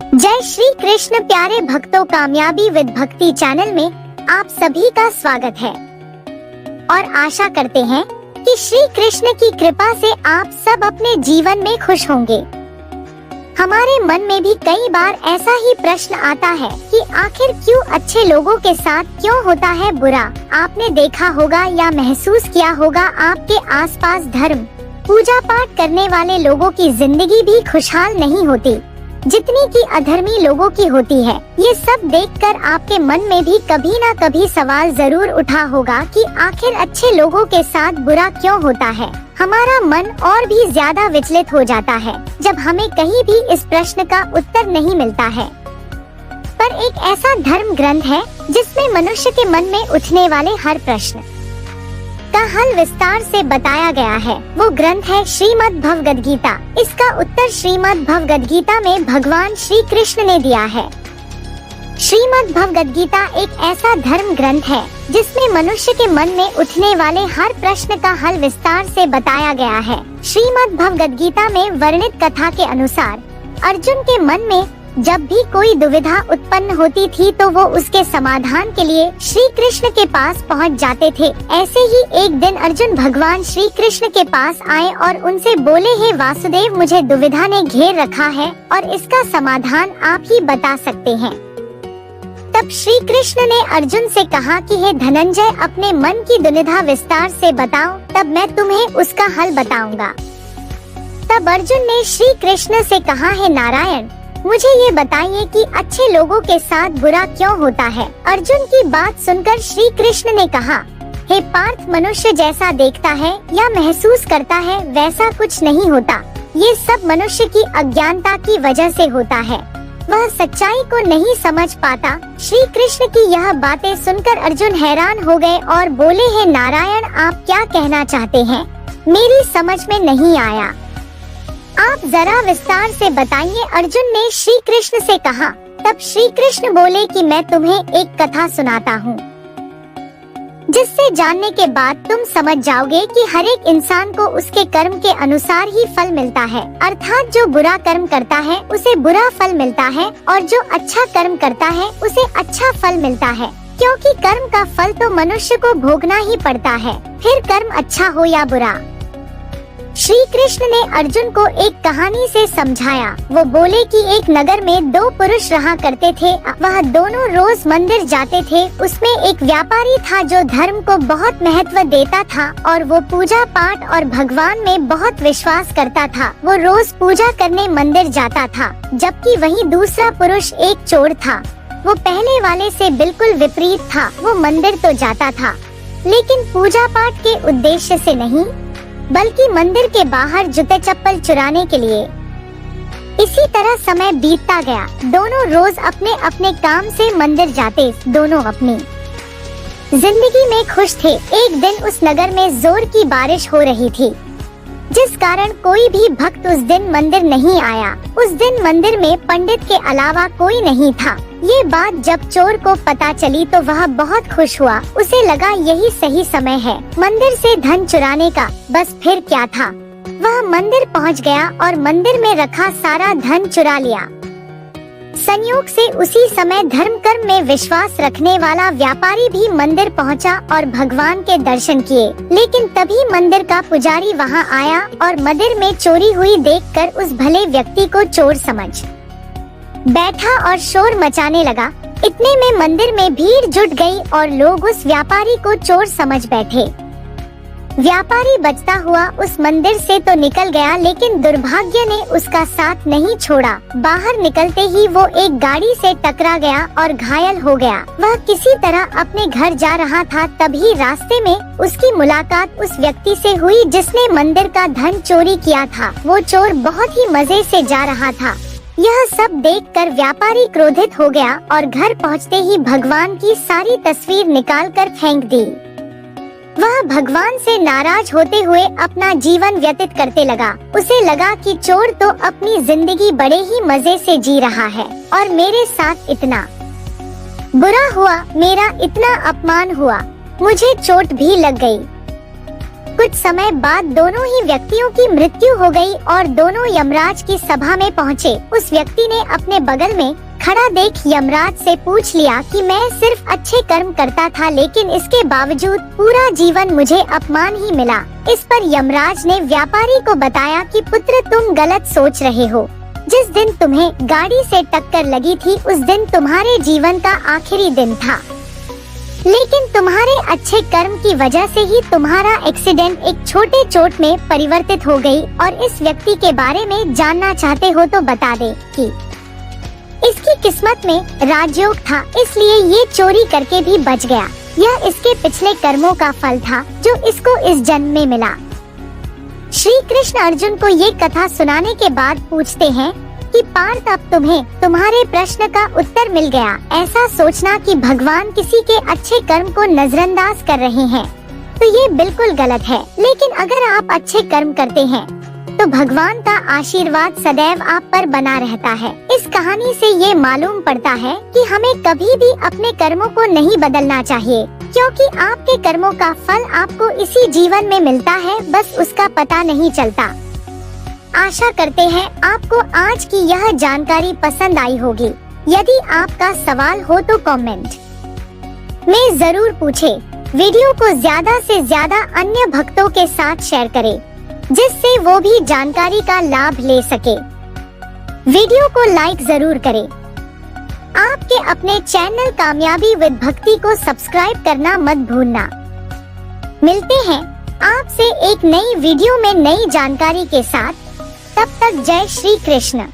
जय श्री कृष्ण प्यारे भक्तों, कामयाबी विद भक्ति चैनल में आप सभी का स्वागत है और आशा करते हैं कि श्री कृष्ण की कृपा से आप सब अपने जीवन में खुश होंगे। हमारे मन में भी कई बार ऐसा ही प्रश्न आता है कि आखिर क्यों अच्छे लोगों के साथ क्यों होता है बुरा। आपने देखा होगा या महसूस किया होगा, आपके आसपास धर्म पूजा पाठ करने वाले लोगों की जिंदगी भी खुशहाल नहीं होती जितनी की अधर्मी लोगों की होती है। ये सब देखकर आपके मन में भी कभी न कभी सवाल जरूर उठा होगा कि आखिर अच्छे लोगों के साथ बुरा क्यों होता है। हमारा मन और भी ज्यादा विचलित हो जाता है जब हमें कहीं भी इस प्रश्न का उत्तर नहीं मिलता है। पर एक ऐसा धर्म ग्रंथ है जिसमें मनुष्य के मन में उठने वाले हर प्रश्न का हल विस्तार से बताया गया है। वो ग्रंथ है श्रीमद् भगवद गीता। इसका उत्तर श्रीमद् भगवद गीता में भगवान श्री कृष्ण ने दिया है। श्रीमद् भगवद गीता एक ऐसा धर्म ग्रंथ है जिसमें मनुष्य के मन में उठने वाले हर प्रश्न का हल विस्तार से बताया गया है। श्रीमद् भगवद गीता में वर्णित कथा के अनुसार अर्जुन के मन में जब भी कोई दुविधा उत्पन्न होती थी तो वो उसके समाधान के लिए श्री कृष्ण के पास पहुंच जाते थे। ऐसे ही एक दिन अर्जुन भगवान श्री कृष्ण के पास आए और उनसे बोले, हे वासुदेव, मुझे दुविधा ने घेर रखा है और इसका समाधान आप ही बता सकते हैं। तब श्री कृष्ण ने अर्जुन से कहा कि हे धनंजय, अपने मन की दुविधा विस्तार से बताओ, तब मैं तुम्हें उसका हल बताऊंगा। तब अर्जुन ने श्री कृष्ण से कहा, हे नारायण, मुझे ये बताइए कि अच्छे लोगों के साथ बुरा क्यों होता है। अर्जुन की बात सुनकर श्री कृष्ण ने कहा, हे पार्थ, मनुष्य जैसा देखता है या महसूस करता है वैसा कुछ नहीं होता। ये सब मनुष्य की अज्ञानता की वजह से होता है, वह सच्चाई को नहीं समझ पाता। श्री कृष्ण की यह बातें सुनकर अर्जुन हैरान हो गए और बोले, हे नारायण, आप क्या कहना चाहते हैं, मेरी समझ में नहीं आया, आप जरा विस्तार से बताइए। अर्जुन ने श्री कृष्ण से कहा। तब श्री कृष्ण बोले कि मैं तुम्हें एक कथा सुनाता हूँ जिससे जानने के बाद तुम समझ जाओगे कि हर एक इंसान को उसके कर्म के अनुसार ही फल मिलता है। अर्थात जो बुरा कर्म करता है उसे बुरा फल मिलता है और जो अच्छा कर्म करता है उसे अच्छा फल मिलता है, क्योंकि कर्म का फल तो मनुष्य को भोगना ही पड़ता है, फिर कर्म अच्छा हो या बुरा। श्री कृष्ण ने अर्जुन को एक कहानी से समझाया। वो बोले कि एक नगर में दो पुरुष रहा करते थे। वह दोनों रोज मंदिर जाते थे। उसमें एक व्यापारी था जो धर्म को बहुत महत्व देता था और वो पूजा पाठ और भगवान में बहुत विश्वास करता था। वो रोज पूजा करने मंदिर जाता था। जबकि वहीं दूसरा पुरुष एक चोर था। वो पहले वाले से बिल्कुल विपरीत था। वो मंदिर तो जाता था लेकिन पूजा पाठ के उद्देश्य से नहीं, बल्कि मंदिर के बाहर जूते चप्पल चुराने के लिए। इसी तरह समय बीतता गया। दोनों रोज अपने अपने काम से मंदिर जाते। दोनों अपनी जिंदगी में खुश थे। एक दिन उस नगर में जोर की बारिश हो रही थी, जिस कारण कोई भी भक्त उस दिन मंदिर नहीं आया। उस दिन मंदिर में पंडित के अलावा कोई नहीं था। ये बात जब चोर को पता चली तो वह बहुत खुश हुआ। उसे लगा यही सही समय है मंदिर से धन चुराने का। बस फिर क्या था, वह मंदिर पहुंच गया और मंदिर में रखा सारा धन चुरा लिया। संयोग से उसी समय धर्म कर्म में विश्वास रखने वाला व्यापारी भी मंदिर पहुंचा और भगवान के दर्शन किए। लेकिन तभी मंदिर का पुजारी वहां आया और मंदिर में चोरी हुई देखकर उस भले व्यक्ति को चोर समझ बैठा और शोर मचाने लगा। इतने में मंदिर में भीड़ जुट गई और लोग उस व्यापारी को चोर समझ बैठे। व्यापारी बचता हुआ उस मंदिर से तो निकल गया, लेकिन दुर्भाग्य ने उसका साथ नहीं छोड़ा। बाहर निकलते ही वो एक गाड़ी से टकरा गया और घायल हो गया। वह किसी तरह अपने घर जा रहा था, तभी रास्ते में उसकी मुलाकात उस व्यक्ति से हुई जिसने मंदिर का धन चोरी किया था। वो चोर बहुत ही मजे से जा रहा था। यह सब देखकर व्यापारी क्रोधित हो गया और घर पहुंचते ही भगवान की सारी तस्वीर निकालकर फेंक दी। वह भगवान से नाराज होते हुए अपना जीवन व्यतीत करते लगा। उसे लगा कि चोर तो अपनी जिंदगी बड़े ही मजे से जी रहा है और मेरे साथ इतना बुरा हुआ, मेरा इतना अपमान हुआ, मुझे चोट भी लग गई। कुछ समय बाद दोनों ही व्यक्तियों की मृत्यु हो गई और दोनों यमराज की सभा में पहुँचे। उस व्यक्ति ने अपने बगल में खड़ा देख यमराज से पूछ लिया कि मैं सिर्फ अच्छे कर्म करता था, लेकिन इसके बावजूद पूरा जीवन मुझे अपमान ही मिला। इस पर यमराज ने व्यापारी को बताया कि पुत्र, तुम गलत सोच रहे हो। जिस दिन तुम्हें गाड़ी से टक्कर लगी थी उस दिन तुम्हारे जीवन का आखिरी दिन था, लेकिन तुम्हारे अच्छे कर्म की वजह से ही तुम्हारा एक्सीडेंट एक छोटे चोट में परिवर्तित हो गई। और इस व्यक्ति के बारे में जानना चाहते हो तो बता दे कि इसकी किस्मत में राजयोग था, इसलिए ये चोरी करके भी बच गया। यह इसके पिछले कर्मों का फल था जो इसको इस जन्म में मिला। श्री कृष्ण अर्जुन को ये कथा सुनाने के बाद पूछते हैं कि पार्थ, अब तुम्हें तुम्हारे प्रश्न का उत्तर मिल गया। ऐसा सोचना कि भगवान किसी के अच्छे कर्म को नजरअंदाज कर रहे हैं तो ये बिल्कुल गलत है। लेकिन अगर आप अच्छे कर्म करते हैं तो भगवान का आशीर्वाद सदैव आप पर बना रहता है। इस कहानी से ये मालूम पड़ता है कि हमें कभी भी अपने कर्मों को नहीं बदलना चाहिए, क्योंकि आपके कर्मों का फल आपको इसी जीवन में मिलता है, बस उसका पता नहीं चलता। आशा करते हैं आपको आज की यह जानकारी पसंद आई होगी। यदि आपका सवाल हो तो कमेंट में जरूर पूछे। वीडियो को ज्यादा से ज्यादा अन्य भक्तों के साथ शेयर करें, जिससे वो भी जानकारी का लाभ ले सके। वीडियो को लाइक जरूर करें। आपके अपने चैनल कामयाबी विद भक्ति को सब्सक्राइब करना मत भूलना। मिलते हैं आपसे एक नई वीडियो में नई जानकारी के साथ। तब तक जय श्री कृष्ण।